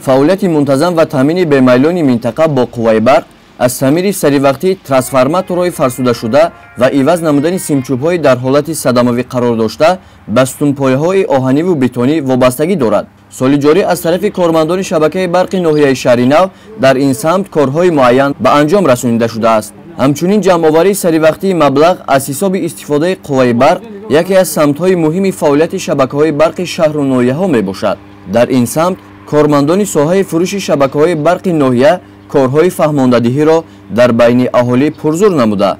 фаъолияти мунтазам ва таъмини бемайлони минтақа бо қувваи барқ аз таъмири саривақтӣ трансформаторҳои фарсудашуда ва иваз намудани симчӯбҳои дар ҳолати садамавӣ қарор дошта ба стунпояҳои оҳаниву бетонӣ вобастагӣ дорад. соли ҷорӣ аз тарафи кормандони шабакаи барқи ноҳияи шаҳри нав дар ин самт корҳои муайян ба анҷом расонида шудааст. ҳамчунин ҷамъоварии саривақтии маблағ аз ҳисоби истифодаи қувваи барқ яке аз самтҳои муҳими фаъолияти шабакаҳои барқи шаҳру ноҳияҳо мебошад. дар ин самт кормандони соҳаи фурӯши шабакаҳои барқи ноҳия корҳои фаҳмондадиҳиро дар байни аҳолӣ пурзур намуда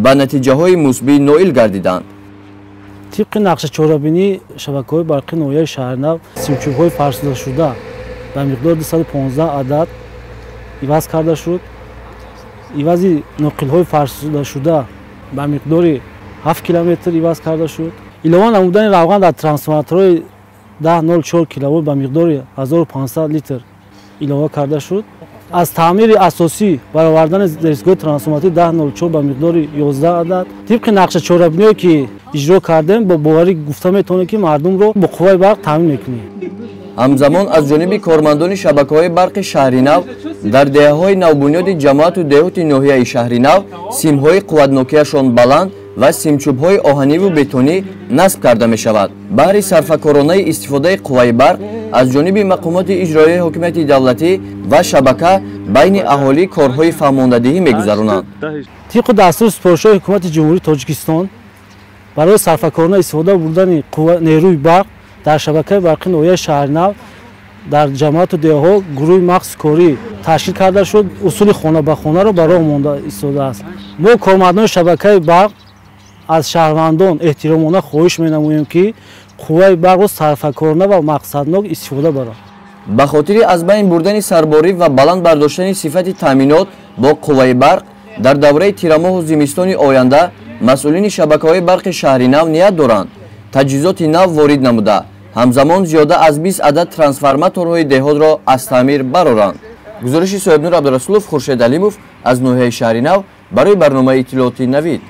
ба натиҷаҳои мусбӣ ноил гардиданд. тибқи нақшачорабинии шабакаҳои барқи ноҳияи шаҳрнав симчӯбҳои фарсудашуда ба миқдори 215 адад иваз карда шуд. ивази ноқилҳои фарсудашуда ба миқдори 7 километр иваз карда шуд. илова намудани равған дар трансформаторҳои 1004 киловолт ба миқдори 1500 литр илова карда шуд. аз таъмири асосӣ баровардани дастгоҳи трансформатории 1004 ба миқдори 11 адад тибқи нақшачорабиниҳое ки иҷро кардем бо боварӣ гуфта метавонем ки мардумро бо қувваи барқ таъмин мекунем. ҳамзамон аз ҷониби кормандони шабакаҳои барқи шаҳри нав дар деҳаҳои навбунёди ҷамоату деҳоти ноҳияи шаҳри нав симҳои қувватнокияшон баланд ва симчӯбҳои оҳаниву бетонӣ насб карда мешавад. баҳри сарфакоронаи истифодаи қувваи барқ аз ҷониби мақомоти иҷроияи ҳокимияти давлатӣ ва шабака байни аҳолӣ корҳои фаҳмондадиҳӣ мегузаронанд. тибқи дастури супоришҳои ҳукумати ҷумҳурии Тоҷикистон барои сарфакорона истифода бурдани нерӯи барқ дар шабакаи барқи ноҳияи шаҳри нав дар ҷамоату деҳаҳо гурӯҳи махсуси корӣ ташкил карда шуд. усули хона ба хонаро ба роҳ монда истодааст. мо кормандони шабакаи барқ аз шаҳрвандон эҳтиромона хоҳиш менамоем ки қувваи барқро сарфакорона ва мақсаднок истифода баранд. ба хотири аз байн бурдани сарборӣ ва баланд бардоштани сифати таъминот бо қувваи барқ дар давраи тирамоҳу зимистони оянда масъулини шабакаҳои барқи шаҳри нав ният доранд таҷҳизоти нав ворид намуда ҳамзамон зиёда аз 20 адад трансформаторҳои деҳотро аз таъмир бароранд. гузориши соҳибнур абдурасулов, хуршед алимов аз ноҳияи шаҳри нав барои барномаи иттилооти навид.